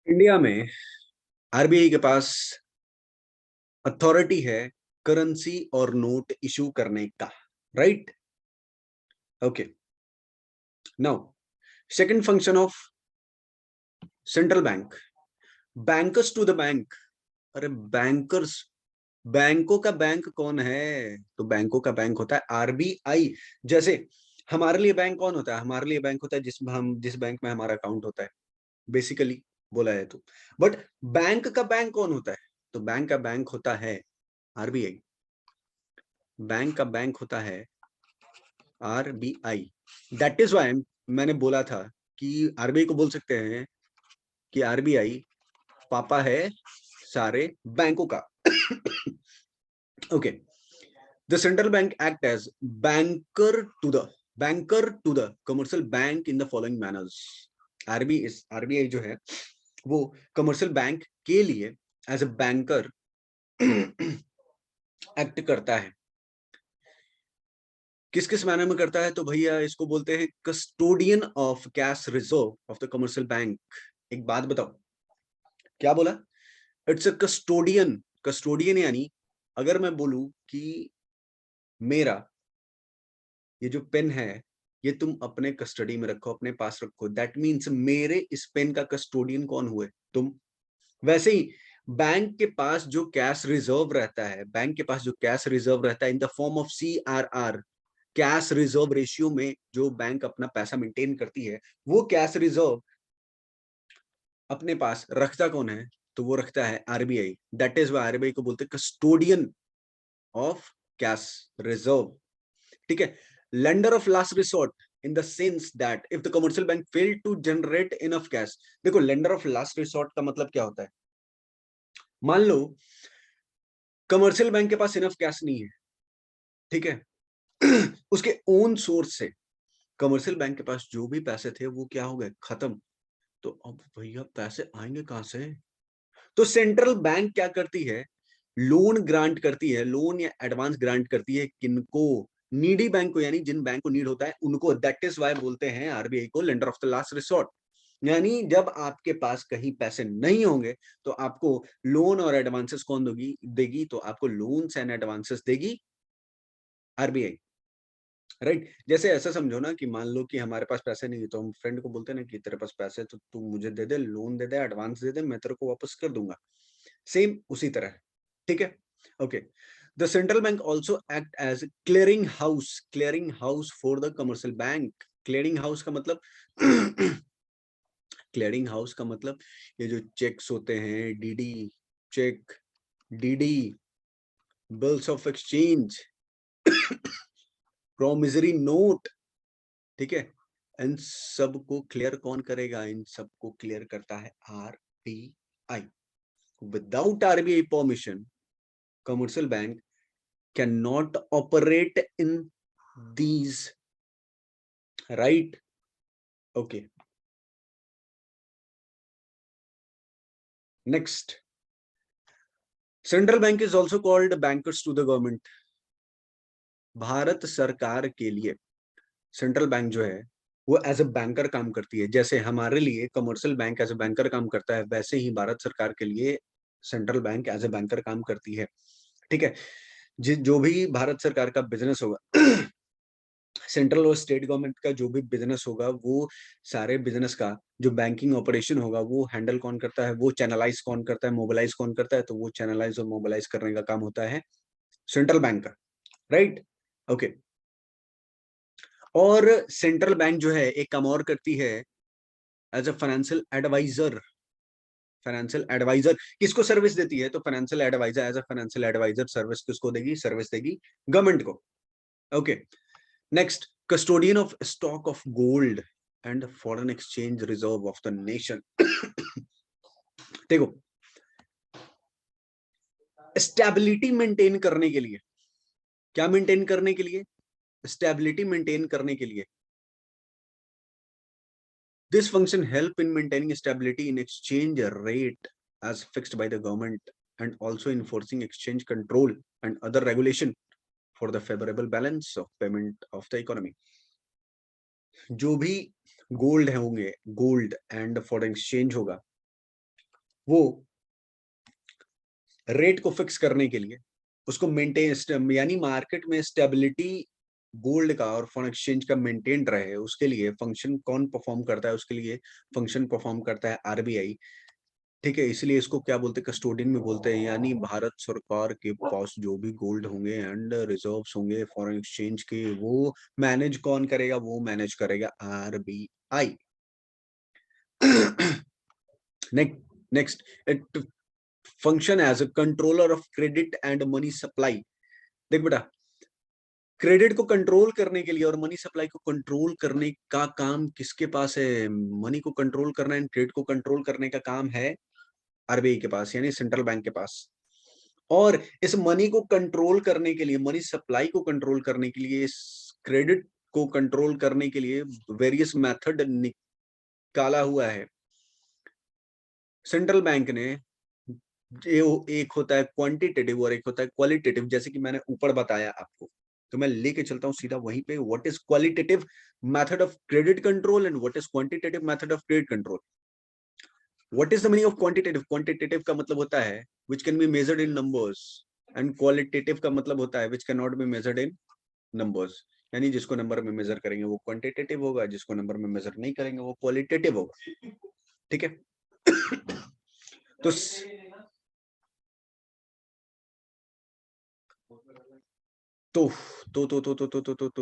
Speaker 1: इंडिया में आरबीआई के पास अथॉरिटी है करेंसी और नोट इशू करने का, right. Okay, now second function of central bank, bankers to the bank. अरे बैंकर्स, बैंकों का बैंक कौन है? तो बैंकों का बैंक होता है आरबीआई। जैसे हमारे लिए बैंक कौन होता है? हमारे लिए बैंक होता है जिस बैंक में हमारा अकाउंट होता है, बेसिकली बोला है तो। बट बैंक का बैंक कौन होता है? तो बैंक का बैंक होता है आरबीआई। बैंक का बैंक होता है आरबीआई। दैट इज वाई मैंने बोला था कि आरबीआई को बोल सकते हैं कि आरबीआई पापा है सारे बैंकों का। Okay, the central bank act as banker to the commercial bank in the following manners। RBI जो है वो कमर्शियल बैंक के लिए एज अ बैंकर एक्ट करता है। किस किस मैनर में करता है? तो भैया इसको बोलते हैं custodian of cash reserve of the commercial bank. एक बात बताओ, क्या बोला? It's a custodian. कस्टोडियन यानी अगर मैं बोलूं कि मेरा ये जो पेन है ये तुम अपने कस्टडी में रखो, अपने पास रखो, दैट मीन्स मेरे इस पेन का कस्टोडियन कौन हुए? तुम। वैसे ही बैंक के पास जो कैश रिजर्व रहता है, बैंक के पास जो कैश रिजर्व रहता है इन the form of CRR, cash reserve ratio में जो बैंक अपना पैसा मेंटेन करती है, वो कैश रिजर्व अपने पास रखता कौन है? तो वो रखता है RBI. That is why RBI को बोलते हैं कस्टोडियन ऑफ कैश रिजर्व, ठीक है। Lender of last resort in the sense that if the commercial bank fail to generate enough cash. देखो, लेंडर ऑफ लास्ट रिसोर्ट का मतलब क्या होता है? मान लो कमर्शियल बैंक के पास इनफ कैश नहीं है, ठीक है। उसके ओन सोर्स से कमर्शियल बैंक के पास जो भी पैसे थे वो क्या हो गए? खत्म। तो अब भैया पैसे आएंगे कहां से? तो सेंट्रल बैंक क्या करती है? लोन ग्रांट करती है, लोन या एडवांस ग्रांट करती है। किनको? नीडी बैंक को, यानी जिन बैंक को नीड होता है उनको। दैट इज वाई बोलते हैं आरबीआई को lender of the last resort. यानी जब आपके पास कहीं पैसे नहीं होंगे तो आपको लोन और एडवांसेस कौन देगी? तो आपको लोन्स एंड एडवांसेस देगी आरबीआई, राइट। जैसे ऐसा समझो ना कि मान लो कि हमारे पास पैसे नहीं है तो हम फ्रेंड को बोलते हैं ना कि तेरे पास पैसे तो तू मुझे दे दे, लोन दे दे, एडवांस दे दे, मैं तेरे को वापस कर दूंगा। सेम उसी तरह, ठीक है। Okay, the central bank also act as clearing house for the commercial bank. Clearing house का मतलब क्लियरिंग हाउस का मतलब ये जो चेक्स होते हैं, DD cheque, DD bills of exchange, promissory note, ठीक है, इन सबको क्लियर कौन करेगा? इन सबको क्लियर करता है RBI. Without RBI permission commercial bank can not operate in these, right. Okay, next, central bank is also called bankers to the government. Bharat सरकार के लिए सेंट्रल बैंक जो है वो एज ए बैंकर काम करती है। जैसे हमारे लिए commercial bank as a banker काम करता है, वैसे ही भारत सरकार के लिए central bank as a banker काम करती है, ठीक है। जो भी भारत सरकार का बिजनेस होगा, सेंट्रल और स्टेट गवर्नमेंट का जो भी बिजनेस होगा, वो सारे बिजनेस का जो बैंकिंग ऑपरेशन होगा वो हैंडल कौन करता है? वो चैनलाइज कौन करता है? मोबिलाइज कौन करता है? तो वो चैनलाइज और मोबिलाइज करने का काम होता है सेंट्रल बैंक का, राइट। ओके, और सेंट्रल बैंक जो है एक काम और करती है as a financial adviser. Financial adviser किसको सर्विस देती है? तो financial adviser as a financial adviser service किसको देगी? सर्विस देगी गवर्नमेंट को। Okay, next, custodian of stock of gold and foreign exchange reserve of the nation. देखो, स्टेबिलिटी मेंटेन करने के लिए, क्या मेंटेन करने के लिए? स्टेबिलिटी मेंटेन करने के लिए, this function help in maintaining stability in exchange rate as fixed by the government and also enforcing exchange control and other regulation for the favorable balance of payment of the economy। जो भी gold होंगे, gold and foreign exchange होगा, वो rate को fix करने के लिए उसको मेंटेन, यानी मार्केट में स्टेबिलिटी गोल्ड का और फॉरेन एक्सचेंज का मेंटेन रहे, उसके लिए फंक्शन कौन परफॉर्म करता है? उसके लिए फंक्शन परफॉर्म करता है आरबीआई। ठीक है, इसलिए इसको क्या बोलते हैं? कस्टोडियन में बोलते हैं। यानी भारत सरकार के पास जो भी गोल्ड होंगे एंड रिजर्व्स होंगे फॉरेन एक्सचेंज के, वो मैनेज कौन करेगा? वो मैनेज करेगा RBI. Next, it function as a controller of credit and money supply. देख बेटा, क्रेडिट को कंट्रोल करने के लिए और मनी सप्लाई को कंट्रोल करने का काम किसके पास है? मनी को कंट्रोल करना एंड क्रेडिट को कंट्रोल करने का काम है आरबीआई के पास, यानी सेंट्रल बैंक के पास। और इस मनी को कंट्रोल करने के लिए, मनी सप्लाई को कंट्रोल करने के लिए, इस क्रेडिट को कंट्रोल करने के लिए वेरियस मेथड निकाला हुआ है सेंट्रल बैंक ने। एक होता है क्वांटिटेटिव और एक होता है क्वालिटेटिव, जैसे कि मैंने ऊपर बताया आपको। तो मैं लेके चलता हूं सीधा वहीं पे। What is qualitative method of credit control and what is quantitative method of credit control? What is the meaning of quantitative? Quantitative का मतलब होता है which can be measured in numbers, and qualitative का मतलब होता है which can not be measured in numbers. यानी जिसको नंबर में मेजर करेंगे वो क्वांटिटेटिव होगा, जिसको नंबर में मेजर नहीं करेंगे वो क्वालिटेटिव होगा। ठीक है। तो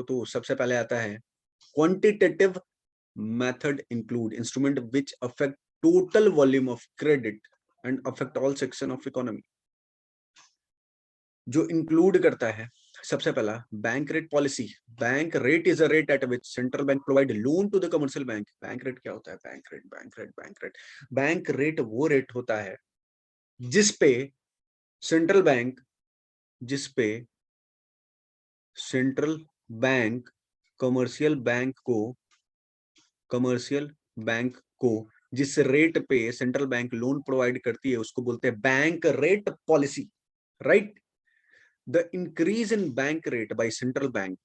Speaker 1: तो सबसे पहले आता है quantitative method include instrument which affect total volume of credit and affect all section of economy. जो इंक्लूड करता है, सबसे पहला bank rate policy. Bank rate is a rate at which central bank provide loan to the commercial bank. Bank rate क्या होता है? Bank rate वो rate होता है जिसपे सेंट्रल बैंक जिसपे सेंट्रल बैंक कमर्शियल बैंक को जिस रेट पे सेंट्रल बैंक लोन प्रोवाइड करती है उसको बोलते हैं bank rate policy, right? The increase in bank rate by central bank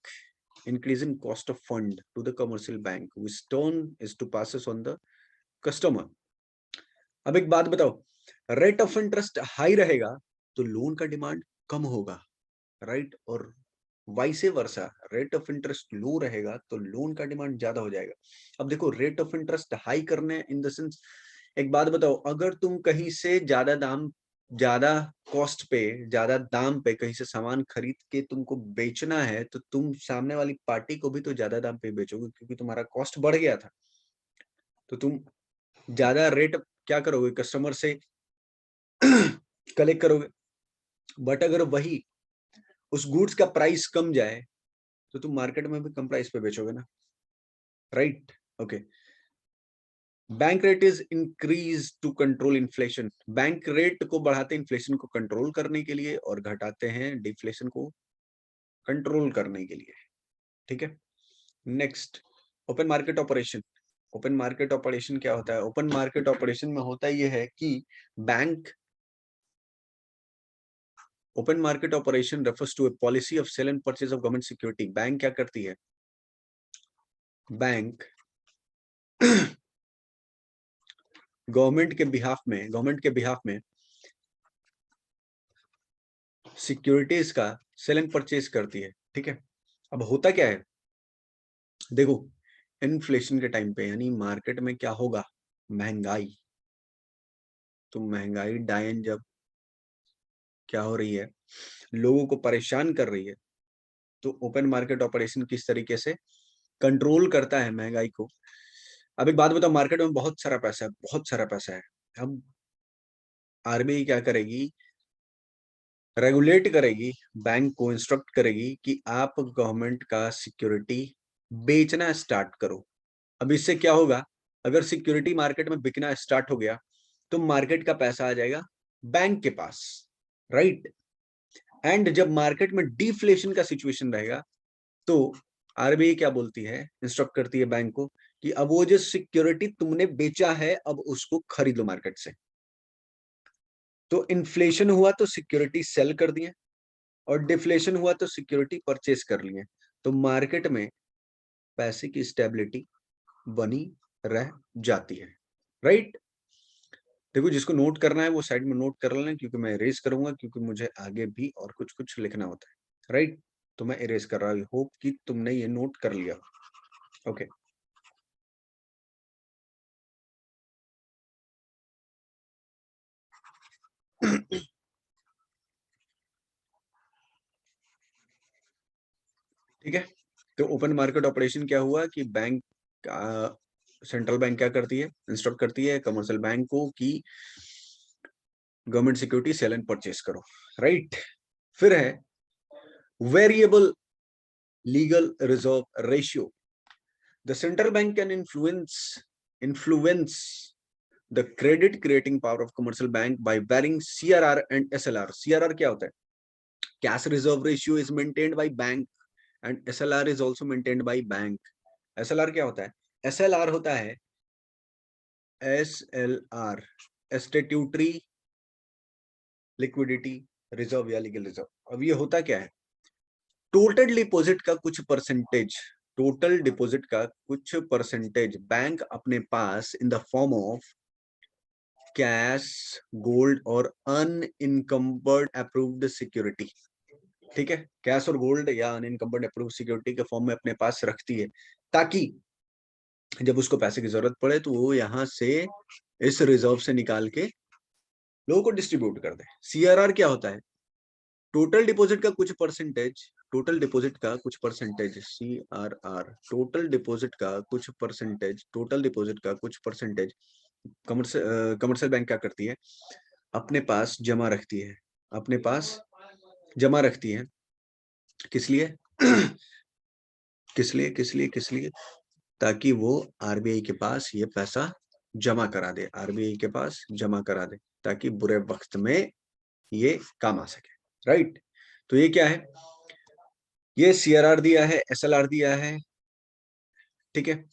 Speaker 1: increase in cost of fund to the commercial bank which turn is to passes on the customer। अब एक बात बताओ, rate of interest high रहेगा तो loan का demand कम होगा, right? और vice versa, rate of interest low रहेगा तो लोन का डिमांड ज्यादा हो जाएगा। अब देखो, रेट ऑफ इंटरेस्ट हाई करने इन द सेंस, एक बात बताओ, अगर तुम कहीं से ज्यादा कॉस्ट पे, ज्यादा दाम पे कहीं से सामान खरीद के तुमको बेचना है, तो तुम सामने वाली पार्टी को भी तो ज्यादा दाम पे बेचोगे क्योंकि तुम्हारा कॉस्ट बढ़ गया था। तो तुम ज्यादा रेट क्या करोगे? कस्टमर से कलेक्ट करोगे। बट अगर वही उस गुड्स का प्राइस कम जाए तो तुम मार्केट में भी कम प्राइस पे बेचोगे ना, right? Okay. Bank rate is increase to control inflation. Bank rate को बढ़ाते हैं इन्फ्लेशन को कंट्रोल करने के लिए और घटाते हैं डिफ्लेशन को कंट्रोल करने के लिए। ठीक है। Next, open market operation. Open market operation क्या होता है? ओपन मार्केट ऑपरेशन में होता यह है कि bank open market operation refers to a policy of sale and purchase of government security. Bank क्या करती है? बैंक गवर्नमेंट के बिहाफ में सिक्योरिटीज का सेल एंड परचेज करती है। ठीक है। अब होता क्या है, देखो, इन्फ्लेशन के टाइम पे यानी मार्केट में क्या होगा? महंगाई। तो महंगाई डायन जब क्या हो रही है, लोगों को परेशान कर रही है, तो ओपन मार्केट ऑपरेशन किस तरीके से कंट्रोल करता है महंगाई को। अब एक बात बताओ, मार्केट में बहुत सारा पैसा है, बहुत सारा पैसा है। अब आरबीआई क्या करेगी? रेगुलेट करेगी, बैंक को इंस्ट्रक्ट करेगी कि आप गवर्नमेंट का सिक्योरिटी बेचना स्टार्ट करो। अब इससे क्या होगा? अगर सिक्योरिटी मार्केट में बिकना स्टार्ट हो गया तो मार्केट का पैसा आ जाएगा बैंक के पास, राइट? एंड जब मार्केट में डिफ्लेशन का सिचुएशन रहेगा तो आरबीआई क्या बोलती है? इंस्ट्रक्ट करती है बैंक को कि अब वो जो सिक्योरिटी तुमने बेचा है अब उसको खरीद लो मार्केट से। तो इन्फ्लेशन हुआ तो सिक्योरिटी सेल कर दिए और डिफ्लेशन हुआ तो सिक्योरिटी परचेज कर लिए। तो मार्केट में पैसे की स्टेबिलिटी बनी रह जाती है, राइट। देखो जिसको नोट करना है वो साइड में नोट कर लेना, क्योंकि मैं इरेज करूंगा, क्योंकि मुझे आगे भी और कुछ कुछ लिखना होता है, राइट। तो मैं इरेज कर रहा हूँ, होप कि तुमने ये नोट कर लिया, ओके। ठीक है, तो ओपन मार्केट ऑपरेशन क्या हुआ कि बैंक, सेंट्रल बैंक क्या करती है, इंस्ट्रक्ट करती है कमर्शियल बैंक को कि government security sale and purchase करो, राइट। फिर है variable legal reserve ratio. The central bank can influence the credit creating power of commercial bank by varying CRR and SLR. CRR क्या होता है, cash reserve ratio is maintained by bank and SLR is also maintained by bank. SLR क्या होता है, SLR होता है, SLR statutory liquidity reserve या legal reserve. अब ये होता क्या है, टोटल डिपॉजिट का कुछ परसेंटेज, टोटल डिपॉजिट का कुछ परसेंटेज बैंक अपने पास in the form of cash, gold और अनइनकम्बर्ड अप्रूव्ड सिक्योरिटी, ठीक है, कैश और गोल्ड या अनइनकम्बर्ड अप्रूव्ड सिक्योरिटी के फॉर्म में अपने पास रखती है, ताकि जब उसको पैसे की जरूरत पड़े तो वो यहाँ से इस रिजर्व से निकाल के लोगों को डिस्ट्रीब्यूट कर दे। सीआरआर क्या होता है, टोटल डिपॉजिट का कुछ परसेंटेज, टोटल डिपॉजिट का कुछ परसेंटेज, सीआरआर टोटल डिपॉजिट का कुछ परसेंटेज, टोटल डिपॉजिट का कुछ परसेंटेज कमर्शियल बैंक क्या करती है, अपने पास जमा रखती है, अपने पास जमा रखती है, किस लिए किस लिए किस लिए किस लिए, ताकि वो आरबीआई के पास ये पैसा जमा करा दे, आरबीआई के पास जमा करा दे, ताकि बुरे वक्त में ये काम आ सके, राइट। तो ये क्या है, ये सीआरआर दिया है, एसएलआर दिया है, ठीक है।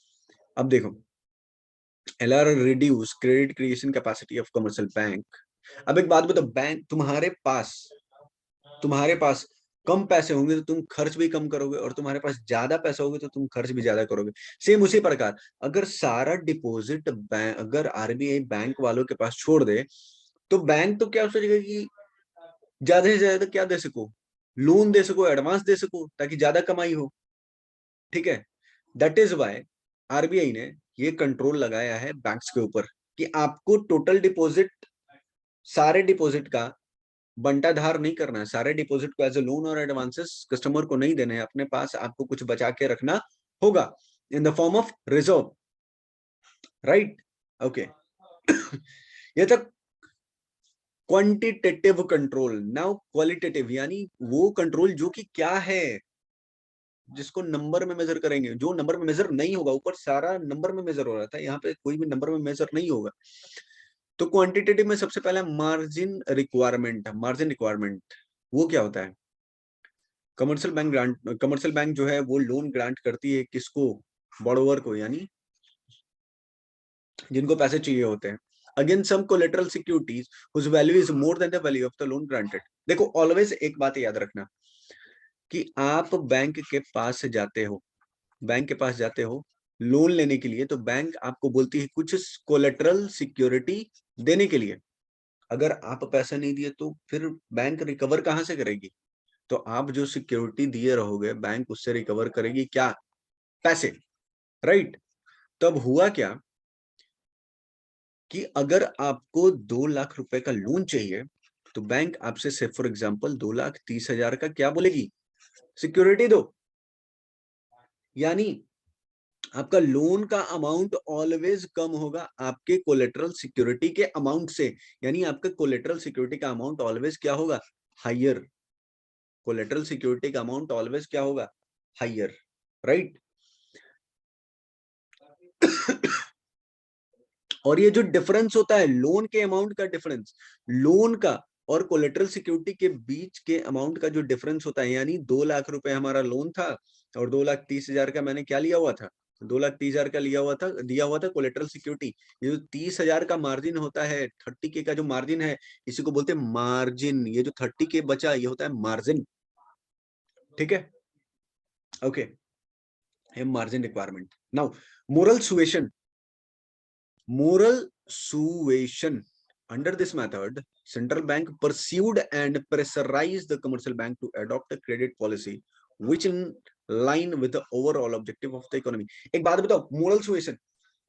Speaker 1: अब देखो, LR reduce credit creation capacity of commercial bank. अब एक बात बताओ, बैंक तुम्हारे पास कम पैसे होंगे तो तुम खर्च भी कम करोगे, और तुम्हारे पास ज्यादा पैसे होंगे तो तुम खर्च भी ज्यादा करोगे। सेम उसी प्रकार अगर सारा डिपॉजिट बैंक, अगर आरबीआई बैंक वालों के पास छोड़ दे, तो बैंक तो क्या सोचेगा कि ज्यादा से ज्यादा क्या दे सको, लोन दे सको, एडवांस दे सको, ताकि ज्यादा कमाई हो, ठीक है। दैट इज वाई आरबीआई ने ये कंट्रोल लगाया है बैंक्स के ऊपर कि आपको टोटल डिपॉजिट, सारे डिपॉजिट का बंटाधार नहीं करना है, सारे डिपॉजिट को एज ए लोन और एडवांसेस कस्टमर को नहीं देने हैं, अपने पास आपको कुछ बचा के रखना होगा इन the form of reserve, right, okay. ये तक क्वांटिटेटिव कंट्रोल। नाउ क्वालिटेटिव यानी वो कंट्रोल जो कि क्या है, जिसको नंबर में मेजर करेंगे, जो नंबर में मेजर नहीं होगा, ऊपर सारा नंबर में मेजर हो रहा था, यहाँ पे कोई भी नंबर में मेजर नहीं होगा। तो क्वांटिटेटिव में सबसे पहला मार्जिन रिक्वायरमेंट, मार्जिन रिक्वायरमेंट वो क्या होता है, कमर्शियल बैंक जो है वो लोन ग्रांट करती है किसको, बॉरोवर को, यानी जिनको पैसे चाहिए होते हैं, against some collateral securities whose value is more than the value of the loan granted। देखो ऑलवेज एक बात याद रखना कि आप बैंक के पास जाते हो, बैंक के पास जाते हो लोन लेने के लिए, तो बैंक आपको बोलती है कुछ कोलेटरल सिक्योरिटी देने के लिए। अगर आप पैसा नहीं दिए तो फिर बैंक रिकवर कहां से करेगी, तो आप जो सिक्योरिटी दिए रहोगे बैंक उससे रिकवर करेगी क्या, पैसे, राइट। तब हुआ क्या कि अगर आपको 2 लाख रुपए का लोन चाहिए, तो बैंक आपसे से फॉर एग्जांपल 2,30,000 का क्या बोलेगी, सिक्योरिटी दो, यानी आपका लोन का अमाउंट ऑलवेज कम होगा आपके कोलेटरल सिक्योरिटी के अमाउंट से, यानी आपका कोलेटरल सिक्योरिटी का अमाउंट ऑलवेज क्या होगा, हायर, कोलेटरल सिक्योरिटी का अमाउंट ऑलवेज क्या होगा, हायर, राइट। और ये जो डिफरेंस होता है लोन के अमाउंट का डिफरेंस, लोन का और कोलेटरल सिक्योरिटी के बीच के अमाउंट का जो डिफरेंस होता है, यानी 2 लाख रुपए हमारा लोन था और 2,30,000 का मैंने क्या लिया हुआ था, 2,30,000 का लिया हुआ था, दिया हुआ था कोलेटरल सिक्योरिटी। ये जो 30,000 का मार्जिन होता है, 30K का जो मार्जिन है, इसी को बोलते हैं मार्जिन। ये जो 30K बचा ये होता है मार्जिन, ठीक है, ओके। है margin requirement. Now moral suasion. Moral suasion. Under this method, central bank pursued and pressurized the commercial bank to adopt a credit policy which in line with the overall objective of the economy. एक बात बताओ, moral suasion.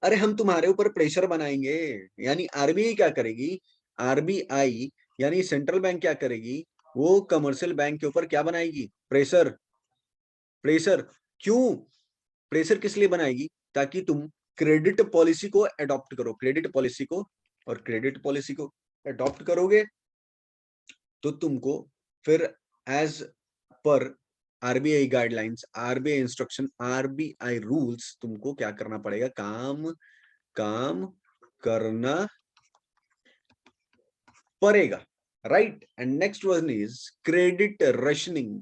Speaker 1: अरे हम तुम्हारे ऊपर pressure बनाएंगे, यानी RBI क्या करेगी, आरबीआई यानी सेंट्रल बैंक क्या करेगी, वो कमर्शियल बैंक के ऊपर क्या बनाएगी, प्रेशर. प्रेशर क्यों, प्रेशर किस लिए बनाएगी, ताकि तुम क्रेडिट पॉलिसी को अडॉप्ट करो, क्रेडिट पॉलिसी को, और क्रेडिट पॉलिसी को अडॉप्ट करोगे तो तुमको फिर as per RBI guidelines, RBI instruction, RBI rules तुमको क्या करना पड़ेगा, काम करना पड़ेगा, right. And next one is credit rationing.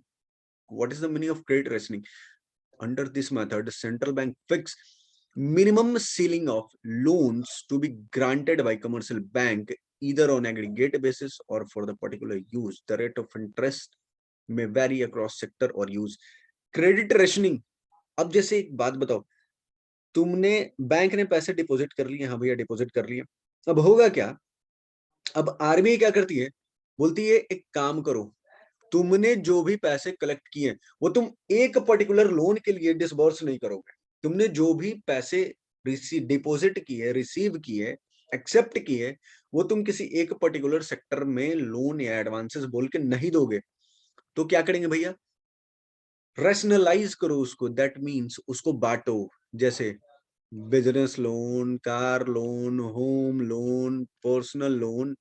Speaker 1: What is the meaning of credit rationing? Under this method, central bank fix minimum ceiling of loans to be granted by commercial bank either on aggregate basis or for the particular use. The rate of interest may vary across sector or use. Credit rationing. अब जैसे एक बात बताओ, तुमने bank ने पैसे deposit कर लिए, हाँ भैया डिपॉजिट कर लिए, अब होगा क्या, अब आरबीआई क्या करती है, बोलती है एक काम करो, तुमने जो भी पैसे कलेक्ट किए वो तुम एक पर्टिकुलर लोन के लिए डिसबर्स नहीं करोगे, तुमने जो भी पैसे डिपॉजिट किए, रिसीव किए, एक्सेप्ट किए, वो तुम किसी एक पर्टिकुलर सेक्टर में लोन या एडवांसेस बोल के नहीं दोगे. तो क्या करेंगे भैया, रैशनलाइज करो उसको, दैट मींस उसको बांटो, जैसे business loan, car loan, home loan, personal loan,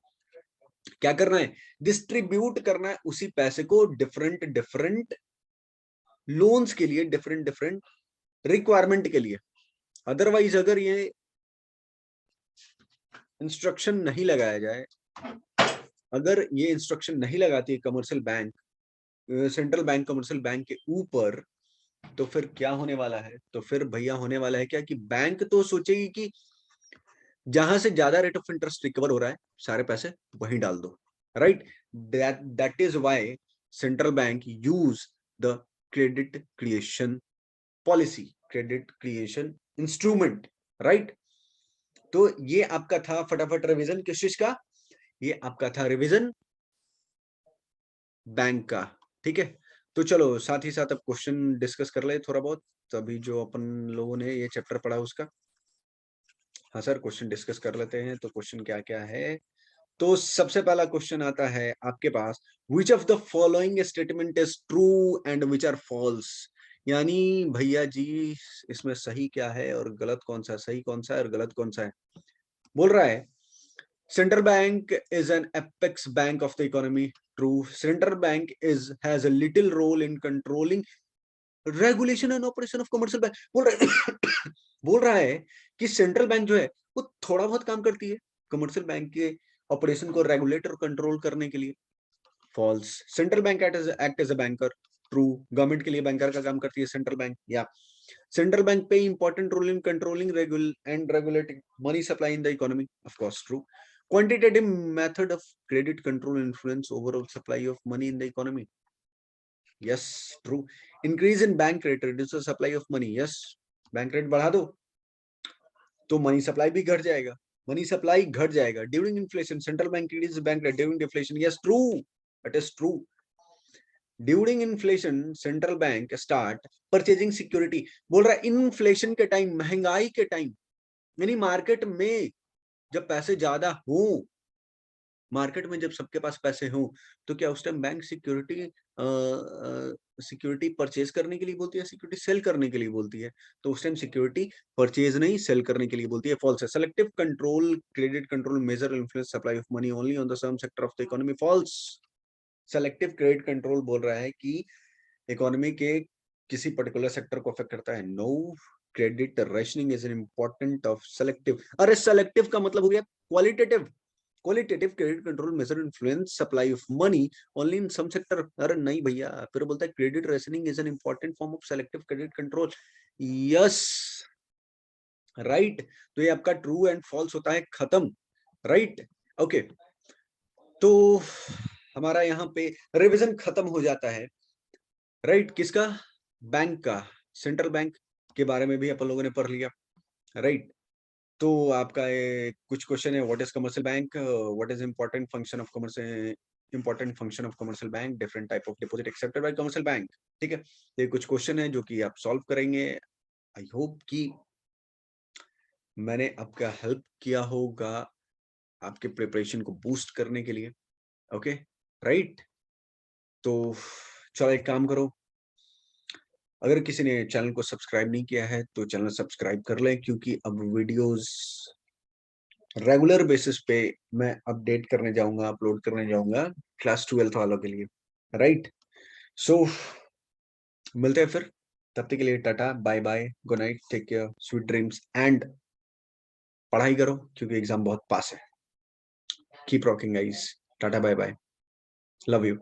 Speaker 1: क्या करना है, डिस्ट्रीब्यूट करना है उसी पैसे को डिफरेंट डिफरेंट लोन्स के लिए, डिफरेंट डिफरेंट रिक्वायरमेंट के लिए. अदरवाइज अगर ये इंस्ट्रक्शन नहीं लगाया जाए, अगर ये इंस्ट्रक्शन नहीं लगाती है commercial bank, central bank commercial bank के ऊपर, तो फिर क्या होने वाला है, तो फिर भैया होने वाला है क्या कि बैंक तो सोचेगी कि जहां से ज्यादा रेट ऑफ इंटरेस्ट रिकवर हो रहा है सारे पैसे वहीं डाल दो, right. That is why central bank use the credit creation policy, credit creation instrument, right. तो ये आपका था फटाफट रिवीजन किस चीज का, ये आपका था रिवीजन बैंक का, ठीक है. तो चलो साथ ही साथ अब क्वेश्चन डिस्कस कर ले थोड़ा बहुत, तभी जो अपन लोगों ने ये चैप्टर पढ़ा उसका. हाँ सर, क्वेश्चन डिस्कस कर लेते हैं. तो क्वेश्चन क्या क्या है, तो सबसे पहला क्वेश्चन आता है आपके पास, which of the following statement is true and which are false. यानी भैया जी इसमें सही क्या है और गलत कौन सा है, सही कौन सा है और गलत कौन सा है. बोल रहा है central bank is an apex bank of the economy. True. Central bank is has a little role in controlling regulation and operation of commercial bank. बोल रहा है कि सेंट्रल बैंक जो है वो थोड़ा बहुत काम करती है कमर्शियल बैंक के ऑपरेशन को रेगुलेट और कंट्रोल करने के लिए. False. Central bank act as a banker. True. Government के लिए बैंकर का काम करती है सेंट्रल बैंक. या central bank pay important role in controlling and regulating money supply in the economy. Of course true. Quantitative method of credit control influence overall supply of money in the economy. Yes, true. Increase in bank rate reduces supply of money. Yes, bank rate बढ़ा दो तो money supply भी घट जाएगा, money supply घट जाएगा. During inflation central bank increase bank rate during deflation. Yes true, it is true. During inflation central bank start purchasing security. बोल रहा है इन्फ्लेशन के टाइम, महंगाई के टाइम, यानी मार्केट में जब पैसे ज्यादा हो, मार्केट में जब सबके पास पैसे हो, तो क्या उस time bank security security purchase करने के लिए बोलती है, सिक्योरिटी सेल करने के लिए बोलती है. तो उस टाइम सिक्योरिटी परचेज नहीं सेल करने के लिए बोलती है. फॉल्स है. Selective control credit control measure influence supply of money only on the some sector of the economy. False. Selective credit control बोल रहा है कि इकोनॉमी के किसी पर्टिकुलर सेक्टर को अफेक्ट करता है. No. Credit rationing is an important of selective. अरे सेलेक्टिव का मतलब हो गया qualitative. Qualitative credit control measure influence supply of money only in some sector. अरे नहीं भैया, फिर बोलता है credit rationing is an important form of selective credit control. Yes, right. तो ये आपका ट्रू एंड फॉल्स होता है खत्म, राइट. ओके, तो हमारा यहाँ पे रिवीजन खत्म हो जाता है, राइट. किसका, बैंक का, सेंट्रल बैंक के बारे में भी अपन लोगों ने पढ़ लिया, राइट। तो आपका ये कुछ क्वेश्चन है, what is commercial bank, what is important function of commercial bank, different type of deposit accepted by commercial bank, ठीक है। तो ये कुछ क्वेश्चन है जो कि आप सॉल्व करेंगे। आई होप कि मैंने आपका हेल्प किया होगा आपके प्रिपरेशन को बूस्ट करने के लिए, ओके, राइट। तो चलो एक काम करो, अगर किसी ने चैनल को सब्सक्राइब नहीं किया है तो चैनल सब्सक्राइब कर लें, क्योंकि अब वीडियोस रेगुलर बेसिस पे मैं अपडेट करने जाऊंगा, अपलोड करने जाऊंगा क्लास 12th वालों के लिए, राइट। सो मिलते हैं फिर, तब तक के लिए tata bye bye, good night, take care, sweet dreams and पढ़ाई करो क्योंकि एग्जाम बहुत पास है। Keep rocking guys, tata bye bye, love you.